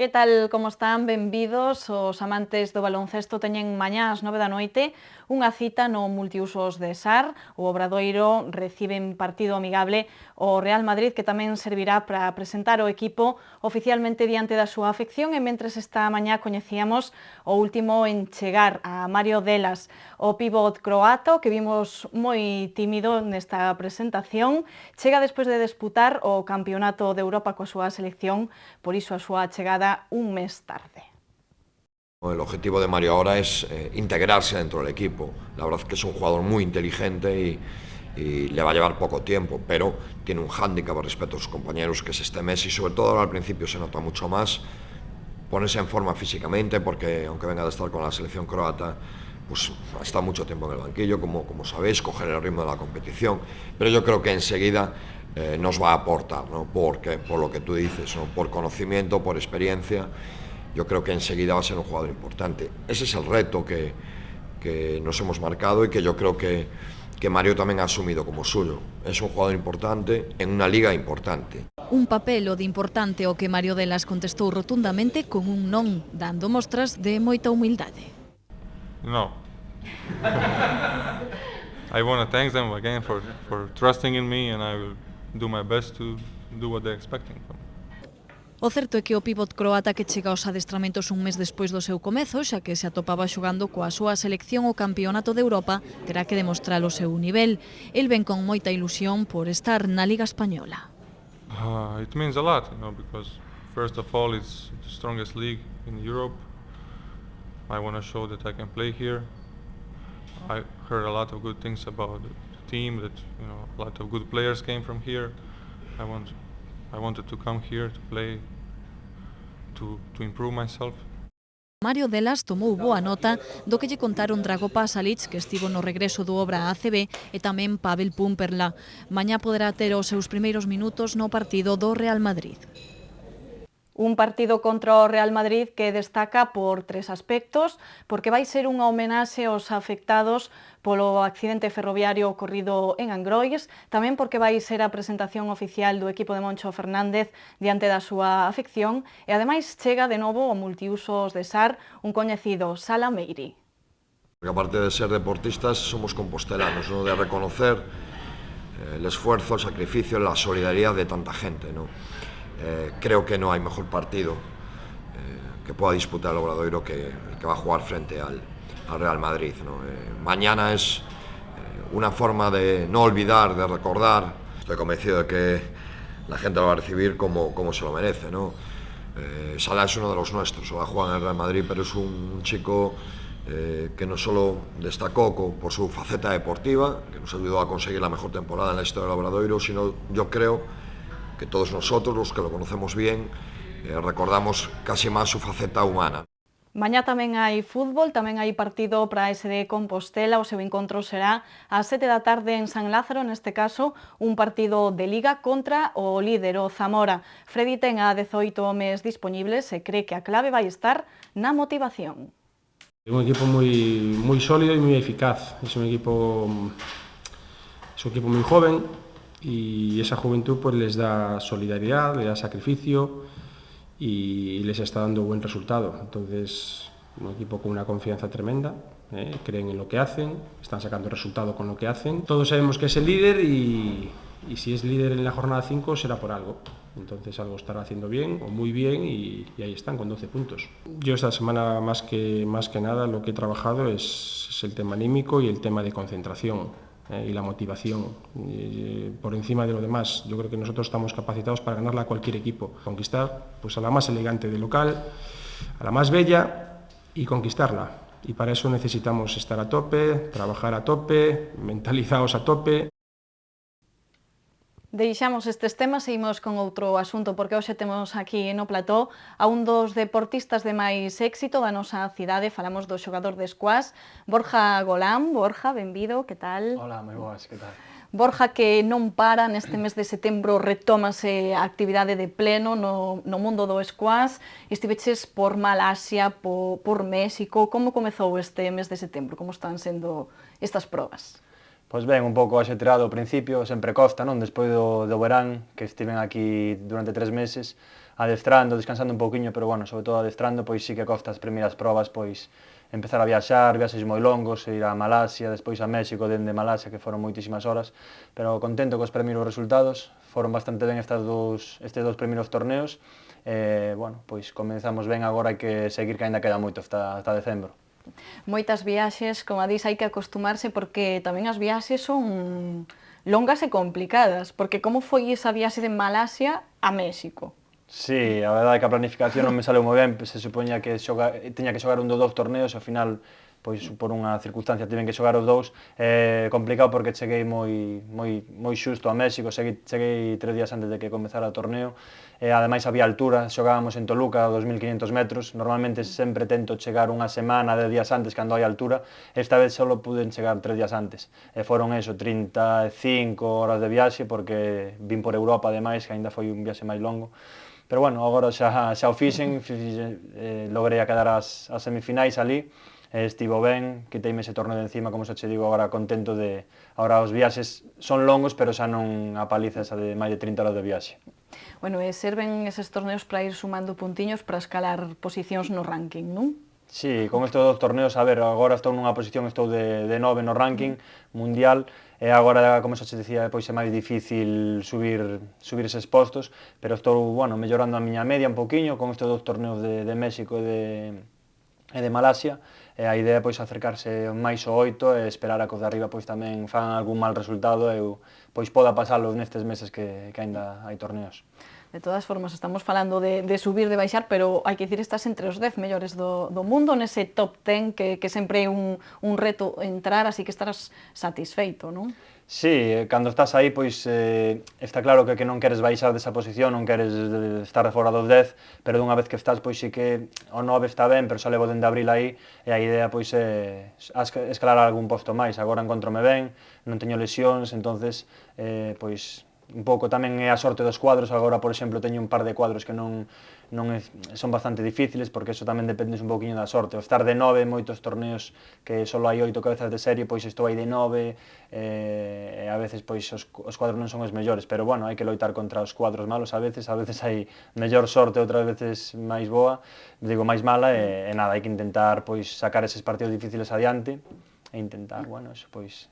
Que tal, como están? Benvidos. Os amantes do baloncesto teñen mañá ás 9 da noite unha cita no multiusos de SAR. O Obradoiro recibe en partido amigable o Real Madrid, que tamén servirá para presentar o equipo oficialmente diante da súa afección. E mentres esta mañá coñecíamos o último en chegar a Mario Delas, o pívot croata, que vimos moi tímido nesta presentación, chega despois de disputar o Campeonato de Europa coa súa selección, por iso a súa chegada un mes tarde. El objetivo de Mario ahora es integrarse dentro del equipo. La verdad es que es un jugador muy inteligente y le va a llevar poco tiempo, pero tiene un hándicap respecto a sus compañeros, que es este mes, y sobre todo ahora al principio se nota mucho más ponerse en forma físicamente, porque aunque venga de estar con la selección croata, pues ha estado mucho tiempo en el banquillo, como sabéis, coger el ritmo de la competición, pero yo creo que enseguida nos va a aportar, ¿no? Porque, por lo que tú dices, ¿no? Por conocimiento, por experiencia, yo creo que enseguida va a ser un jugador importante. Ese es el reto que nos hemos marcado y que yo creo que Mario tamén ha asumido como suyo. Es un jugador importante en una liga importante. Un papel o de importante o que Mario Delas contestou rotundamente con un non, dando mostras de moita humildade. No. I want to thank them again for trusting in me, and I will do my best to do what they're expecting from me. O certo é que o pívot croata que chega aos adestramentos un mes despois do seu comezo, xa que se atopaba xogando coa súa selección o Campeonato de Europa, terá que demostrar o seu nivel. El ven con moita ilusión por estar na Liga Española. It means a lot, because first of all, it's the strongest league in Europe. I want to show that I can play here. I heard a lot of good things about the team, that a lot of good players came from here. I wanted to come here to play, to improve myself. Mario Delas tomou boa nota do que lle contaron Drago Pasalic, que estivo no regreso do Obra ACB, e tamén Pavel Pumperla. Mañá poderá ter os seus primeiros minutos no partido do Real Madrid. Un partido contra o Real Madrid que destaca por tres aspectos, porque vai ser unha homenaxe aos afectados polo accidente ferroviario ocorrido en Angrois, tamén porque vai ser a presentación oficial do equipo de Moncho Fernández diante da súa afección, e ademais chega de novo o multiusos de SAR, un coñecido, Sala Meiri. Porque aparte de ser deportistas, somos compostelanos, ¿no? De reconocer el esfuerzo, el sacrificio, la solidaridad de tanta gente, ¿no? Creo que no hay mejor partido que pueda disputar el Obradoiro que el que va a jugar frente al Real Madrid, ¿no? Mañana es una forma de no olvidar, de recordar. Estoy convencido de que la gente lo va a recibir como se lo merece, ¿no? Salah es uno de los nuestros, va a jugar en el Real Madrid, pero es un chico que no solo destacó por su faceta deportiva, que nos ayudó a conseguir la mejor temporada en la historia del Obradoiro, sino yo creo que todos nosotros, los que lo conocemos bien, recordamos casi más su faceta humana. Mañá tamén hai fútbol, tamén hai partido para a SD Compostela. O seu encontro será ás 7 da tarde en San Lázaro, neste caso un partido de Liga contra o líder, o Zamora. Freddy ten a 18 homes disponibles e cree que a clave vai estar na motivación. É un equipo moi sólido e moi eficaz. Es un equipo moi joven, y esa juventud pues les da solidaridad, les da sacrificio y les está dando buen resultado. Entonces, un equipo con una confianza tremenda, creen en lo que hacen, están sacando resultado con lo que hacen. Todos sabemos que es el líder y si es líder en la jornada 5 será por algo. Entonces algo estará haciendo bien o muy bien y ahí están con 12 puntos. Yo esta semana más que nada lo que he trabajado es el tema anímico y el tema de concentración. Y la motivación por encima de lo demás. Yo creo que nosotros estamos capacitados para ganarla a cualquier equipo, conquistar pues a la más elegante de local, a la más bella y conquistarla. Y para eso necesitamos estar a tope, trabajar a tope, mentalizados a tope. Deixamos estes temas e imos con outro asunto, porque hoxe temos aquí no plató a un dos deportistas de máis éxito da nosa cidade. Falamos do xogador de squash, Borja Golán. Borja, benvido, que tal? Hola, moi boas, que tal? Borja, que non para, neste mes de setembro retómase a actividade de pleno no mundo do squash. Estiveches por Malasia, por México. Como comezou este mes de setembro? Como están sendo estas probas? Pois ben, un pouco axetrado ao principio, sempre costa, non? Despois do verán, que estiven aquí durante 3 meses, adestrando, descansando un pouquiño, pero bueno, sobre todo adestrando, pois sí que costa as primeiras probas, pois empezar a viaxar, viaxes moi longos, ir a Malasia, despois a México, dende Malasia, que foron moitísimas horas, pero contento cos primeiros resultados, foron bastante ben estes dous primeiros torneos, bueno, pois comenzamos ben agora, hai que seguir que aínda queda moito hasta decembro. Moitas viaxes, como a dis, hai que acostumarse porque tamén as viaxes son longas e complicadas, porque como foi esa viaxe de Malasia a México? Sí, a verdade é que a planificación non me saleu moi ben, se supoña que tiña que xogar un dos dous torneos e ao final, pois por unha circunstancia tiven que xogar os dous, complicado porque cheguei moi xusto a México, cheguei 3 días antes de que comezara o torneo, e ademais había altura, xogábamos en Toluca a 2500 metros, normalmente sempre tento chegar unha semana, 10 días antes cando hai altura, esta vez só puden chegar 3 días antes, e foron 35 horas de viaxe porque vin por Europa ademais, que aínda foi un viaxe máis longo. Pero bueno, agora xa o fixen, logrei a quedar as semifinais ali, estivo ben, quiteime ese torneo de encima, como xa che digo, agora contento de... Agora os viaxes son longos, pero xa non a paliza esa de máis de 30 horas de viaxe. Bueno, e serven eses torneos para ir sumando puntiños para escalar posicións no ranking, non? Sí, con estes dos torneos, a ver, agora estou nunha posición, estou de 9 no ranking mundial, e agora, como xa che dicía, pois é máis difícil subir eses postos, pero estou, bueno, mellorando a miña media un pouquiño con estes dos torneos de México e de Malasia, e a idea é pois acercarse máis ao 8 e esperar a que os de arriba pois tamén fan algún mal resultado e eu pois poda pasalos nestes meses que aínda hai torneos. De todas formas, estamos falando de subir, de baixar, pero hai que dicir, estás entre os 10 mellores do mundo, nese top 10 que sempre é un reto entrar, así que estarás satisfeito, non? Sí, cando estás aí, pois está claro que non queres baixar desa posición, non queres estar fora dos 10, pero dunha vez que estás, pois sí que o 9 está ben, pero xa levo dende abril aí, e a idea pois é escalar algún posto máis. Agora encontrome ben, non teño lesións, entonces pois un pouco tamén é a sorte dos cuadros. Agora, por exemplo, teño un par de cuadros que son bastante difíciles, porque eso tamén dependes un pouquiño da sorte. O estar de 9 en moitos torneos que só hai 8 cabezas de serie, pois estou aí de 9, e a veces pois os cuadros non son os mellores, pero bueno, hai que loitar contra os cuadros malos a veces hai mellor sorte, outras veces máis boa, máis mala, e nada, hai que intentar pois sacar eses partidos difíciles adiante, e intentar, bueno, eso, pois,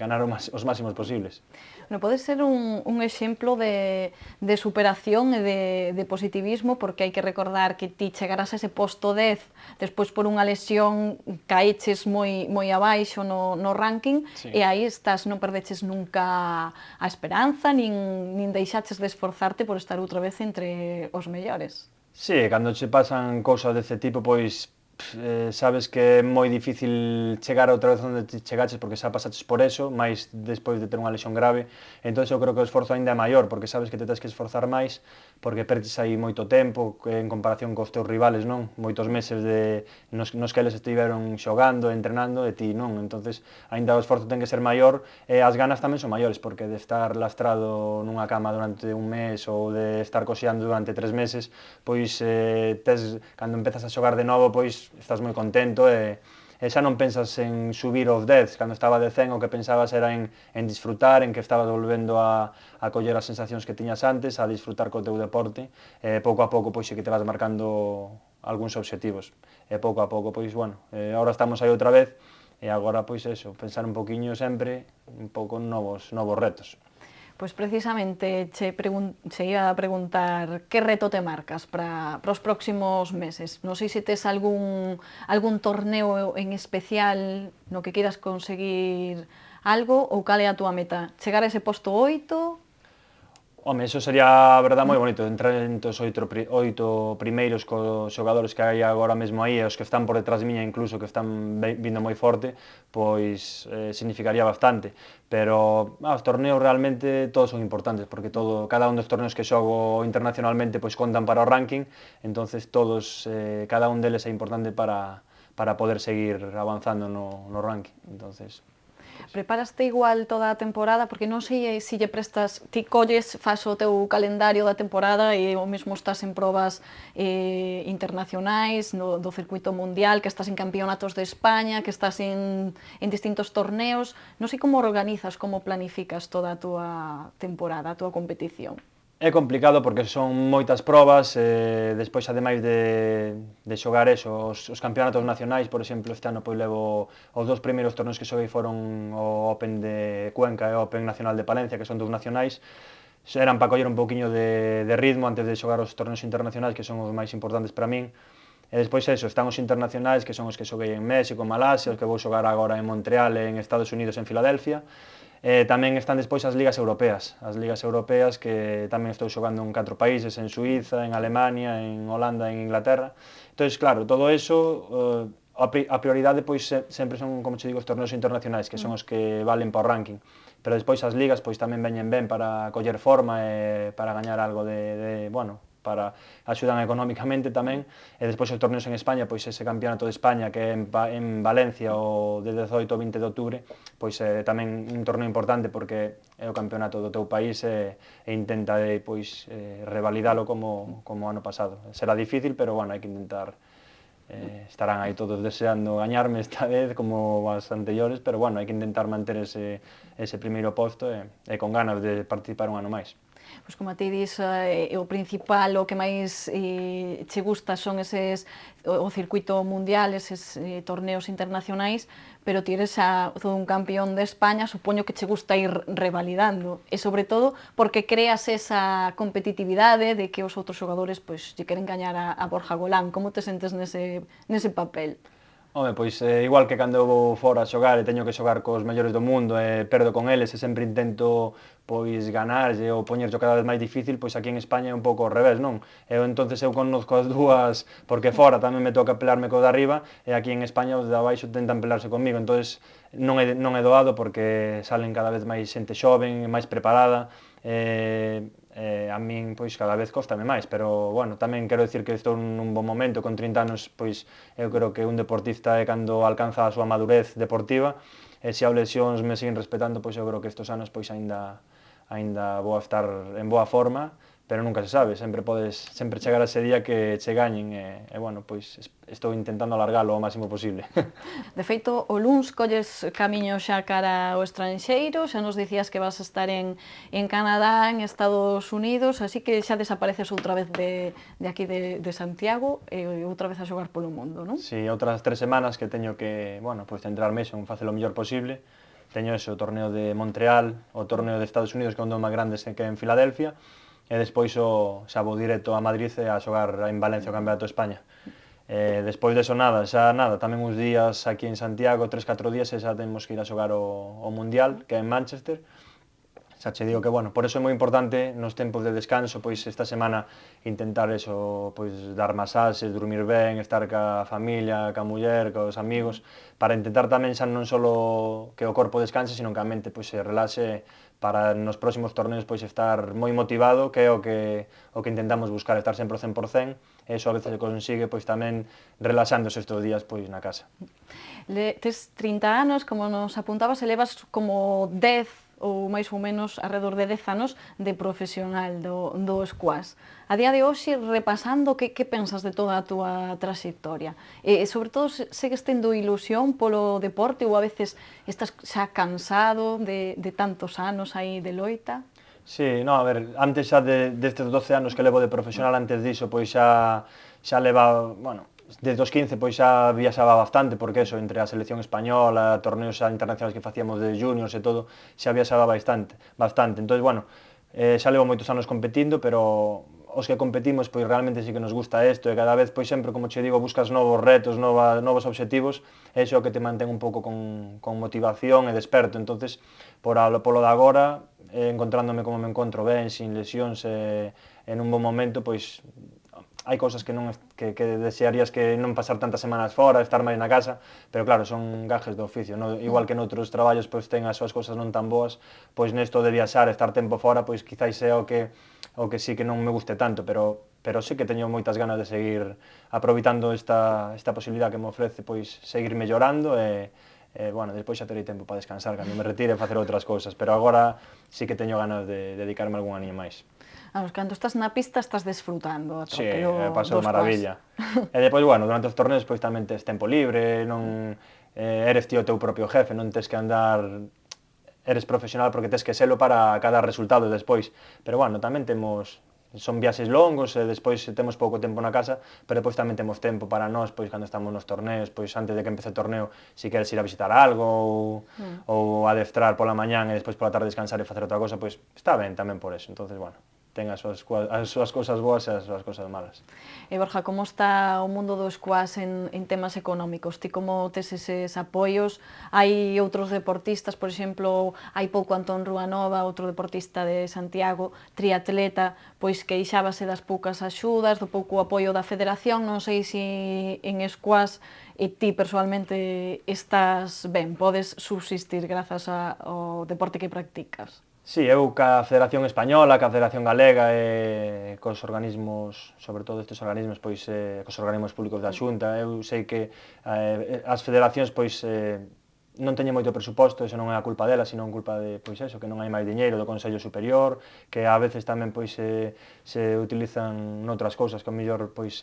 ganar os máximos posibles. Bueno, pode ser un exemplo de superación e de positivismo, porque hai que recordar que ti chegarás a ese posto 10, despois por unha lesión caeches moi abaixo no ranking, Sí. E aí estás, non perdeches nunca a esperanza, nin deixaches de esforzarte por estar outra vez entre os mellores. Sí, cando che pasan cousas deste tipo, pois sabes que é moi difícil chegar outra vez onde te chegaches porque xa pasaches por eso, máis despois de ter unha lesión grave. Entón eu creo que o esforzo ainda é maior, porque sabes que te tens que esforzar máis, porque perdes aí moito tempo en comparación cos teus rivales, non? Moitos meses nos que eles estiveron xogando, entrenando, e ti non. Entonces ainda o esforzo ten que ser maior, e as ganas tamén son maiores, porque de estar lastrado nunha cama durante un mes ou de estar coxeando durante 3 meses, pois cando empezas a xogar de novo, pois estás moi contento, e xa non pensas en subir aos 10. Cando estaba de 100 o que pensabas era en disfrutar, en que estabas volvendo a coller as sensacións que tiñas antes, a disfrutar co teu deporte, e pouco a pouco pois sí que te vas marcando algúns obxectivos, e pouco a pouco pois bueno, agora estamos aí outra vez, e agora pois eso, pensar un poquinho sempre, un pouco novos retos. Pois precisamente che iba a preguntar que reto te marcas para os próximos meses. Non sei se tes algún torneo en especial no que queiras conseguir algo, ou cal é a túa meta? Chegar a ese posto 8? Home, eso sería, a verdade, moi bonito, entrar entre os 8 primeiros cos xogadores que hai agora mesmo aí, e os que están por detrás miña incluso, que están vindo moi forte, pois significaría bastante. Pero os torneos realmente todos son importantes, porque cada un dos torneos que xogo internacionalmente pois contan para o ranking, entonces todos, cada un deles é importante para poder seguir avanzando no ranking. Entonces, preparaste igual toda a temporada, porque non sei se lle prestas, ti colles, fas o teu calendario da temporada e o mesmo estás en probas internacionais, do circuito mundial, que estás en campeonatos de España, que estás en distintos torneos. Non sei como organizas, como planificas toda a túa temporada, a túa competición. É complicado porque son moitas probas, despois ademais de xogar eso, os campeonatos nacionais, por exemplo, este ano pois levo os dous primeiros torneos que xoguei foron o Open de Cuenca e o Open Nacional de Palencia, que son dous nacionais, eran para coller un poquinho de ritmo antes de xogar os torneos internacionais, que son os máis importantes para min. E despois eso, están os internacionais, que son os que xoguei en México, en Malasia, os que vou xogar agora en Montreal e en Estados Unidos, en Filadelfia. Tamén están despois as ligas europeas, que tamén estou xogando en 4 países, en Suiza, en Alemania, en Holanda, en Inglaterra. Entón, claro, todo eso, a prioridade pois sempre son, como che digo, os torneos internacionais, que son os que valen para o ranking. Pero despois as ligas pois tamén veñen ben para coller forma e para gañar algo bueno, para axudan económicamente tamén, e despois os torneos en España, pois ese campeonato de España que é en Valencia o de 18 ao 20 de outubro, pois é tamén un torneo importante porque é o campeonato do teu país e intenta pois revalidalo como ano pasado. Será difícil, pero bueno, hai que intentar, estarán aí todos deseando gañarme esta vez como as anteriores, pero bueno, hai que intentar manter ese primeiro posto e con ganas de participar un ano máis. Pois como ti dis, o principal, o que máis che gusta son o circuito mundial, eses torneos internacionais, pero ti eres todo un campeón de España, supoño que che gusta ir revalidando, e sobre todo porque creas esa competitividade de que os outros xogadores pois lle queren gañar a Borja Golán. Como te sentes nese papel? Home, pois igual que cando eu vou fora a xogar e teño que xogar cos mellores do mundo e perdo con eles e sempre intento pois ganarlle ou poñerlo cada vez máis difícil, pois aquí en España é un pouco ao revés, non? Entonces eu conozco as dúas, porque fora tamén me toca pelarme co de arriba e aquí en España os de abaixo tentan pelarse comigo, entonces non é doado porque salen cada vez máis xente xoven, máis preparada, a min pois cada vez cóstame máis, pero bueno, tamén quero dicir que estou nun bon momento, con 30 anos pois eu creo que un deportista é cando alcanza a súa madurez deportiva e se as lesións me siguen respetando, pois eu creo que estos anos pois aínda vou a estar en boa forma, pero nunca se sabe, sempre chegar a ese día que che gañen e bueno, pois estou intentando alargalo o máximo posible. De feito, o luns colles camiño xa cara ao estranxeiro, xa nos dicías que vas a estar en Canadá, en Estados Unidos, así que xa desapareces outra vez de aquí de Santiago e outra vez a xogar polo mundo, non? Si, outras 3 semanas que teño que, bueno, pois centrarme en facer o mellor posible. Teño o torneo de Montreal, o torneo de Estados Unidos, que é un dos máis grandes que é en Filadelfia, e despois xa vou directo a Madrid a xogar en Valencia o Campeonato de España. Despois deso nada, tamén uns días aquí en Santiago, 3-4 días, e xa temos que ir a xogar o Mundial, que é en Manchester. Xa che digo que, bueno, por eso é moi importante nos tempos de descanso, pois esta semana intentar eso, pois dar masaxes, dormir ben, estar ca familia, ca muller, cos amigos, para intentar tamén xa non só que o corpo descanse, sino que a mente pois se relaxe para nos próximos torneos pois estar moi motivado, que é o que intentamos buscar, estar sempre ao 100%, e iso a veces se consigue pois tamén relaxándose estes días pois na casa. Tes 30 anos, como nos apuntabas, e levas como 10 ou máis ou menos alrededor de 10 anos de profesional do squash. A día de hoxe, repasando, que pensas de toda a túa trayectoria? E sobre todo, segues tendo ilusión polo deporte ou a veces estás xa cansado de tantos anos aí de loita? Sí, no, a ver, antes xa destes 12 anos que levo de profesional, antes diso, pois xa leva, bueno, desde os 15 pois xa viaxaba bastante, porque eso, entre a selección española, torneos internacionais que facíamos de juniors e todo, xa viaxaba bastante. Entón, bueno, xa levo moitos anos competindo, pero os que competimos pois realmente sí que nos gusta isto, e cada vez, pois sempre, como che digo, buscas novos retos, novos obxectivos, e iso é o que te mantén un pouco con motivación e desperto. Entonces, polo de agora, encontrándome como me encontro ben, sin lesións e en un bon momento, pois hai cousas que desearías que non pasar tantas semanas fora, estar máis na casa, pero claro, son gajes do oficio, igual que noutros traballos pois ten as súas cousas non tan boas, pois nesto de viaxar, estar tempo fora, pois quizáis é o que sí que non me guste tanto, pero sí que teño moitas ganas de seguir aproveitando esta posibilidade que me ofrece pois seguir mellorando e bueno, despois xa terei tempo para descansar, cando me retire e facer outras cousas, pero agora sí que teño ganas de dedicarme a algún año máis. Cando estás na pista estás desfrutando a tope do squash. Sí, paso maravilla. E depois, bueno, durante os torneos pois tamén tes tempo libre, non eres ti o teu propio jefe, non tes que andar eres profesional porque tes que selo para cada resultado despois. Pero bueno, tamén son viaxes longos e despois temos pouco tempo na casa, pero depois tamén temos tempo para nós, pois cando estamos nos torneos, pois antes de que empece o torneo, se queres ir a visitar algo ou adestrar pola mañán e despois pola tarde descansar e facer outra cosa, pois está ben tamén por eso. Entonces, bueno, ten as súas cousas boas e as súas cousas malas. E Borja, como está o mundo do squash en temas económicos? Ti como tes eses apoios? Hai outros deportistas, por exemplo, hai pouco Antón Ruanova, outro deportista de Santiago, triatleta, pois queixábase das poucas axudas, do pouco apoio da federación. Non sei se en squash e ti persoalmente estás ben, podes subsistir grazas ao deporte que practicas. Sí, eu ca Federación Española, ca Federación Galega e cos organismos, sobre todo estes organismos, pois cos organismos públicos da Xunta, eu sei que as federacións pois non teñen moito presuposto, eso non é a culpa delas, sino culpa de, pois eso, que non hai máis diñeiro do Consello Superior, que a veces tamén pois se utilizan noutras cousas, que a mellor pois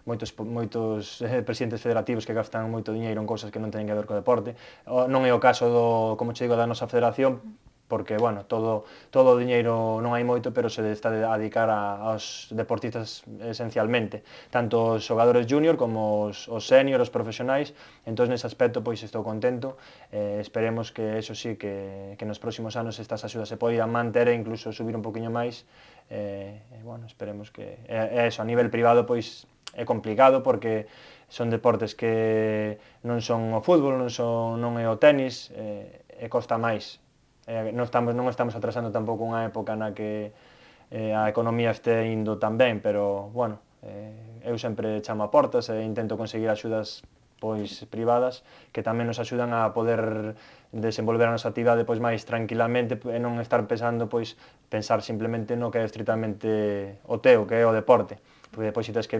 moitos presidentes federativos que gastan moito diñeiro en cousas que non teñen que ver co deporte. Non é o caso como che digo, da nosa federación, porque, bueno, todo o diñeiro non hai moito, pero se está a dedicar aos deportistas esencialmente, tanto os xogadores junior como os senior, os profesionais. Entón, nese aspecto, pois estou contento. Esperemos que, eso sí, que nos próximos anos estas axudas se poidan manter e incluso subir un poquinho máis. Bueno, esperemos que... Eso, a nivel privado, pois, é complicado, porque son deportes que non son o fútbol, non é o tenis, e costa máis. Non estamos atrasando tampouco unha época na que a economía este indo tan ben, pero, bueno, eu sempre chamo a portas e intento conseguir axudas pois privadas que tamén nos axudan a poder desenvolver a nosa actividade pois máis tranquilamente e non estar pensar simplemente no que é estritamente o teu, que é o deporte. Porque depois se tens que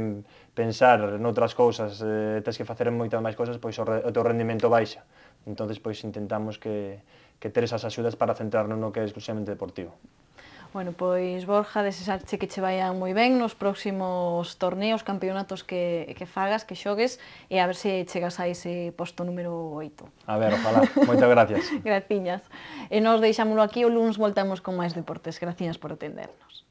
pensar noutras cousas, tens que facer moitas máis cousas, pois o teu rendimento baixa. Entón, pois intentamos que ter esas axudas para centrarnos no que é exclusivamente deportivo. Bueno, pois Borja, desexarche que che vayan moi ben nos próximos torneos, campeonatos que fagas, que xogues, e a ver se chegas a ese posto número 8. A ver, ojalá. Moitas gracias. Graciñas. E nos deixámoslo aquí, o luns voltamos con máis deportes. Graciñas por atendernos.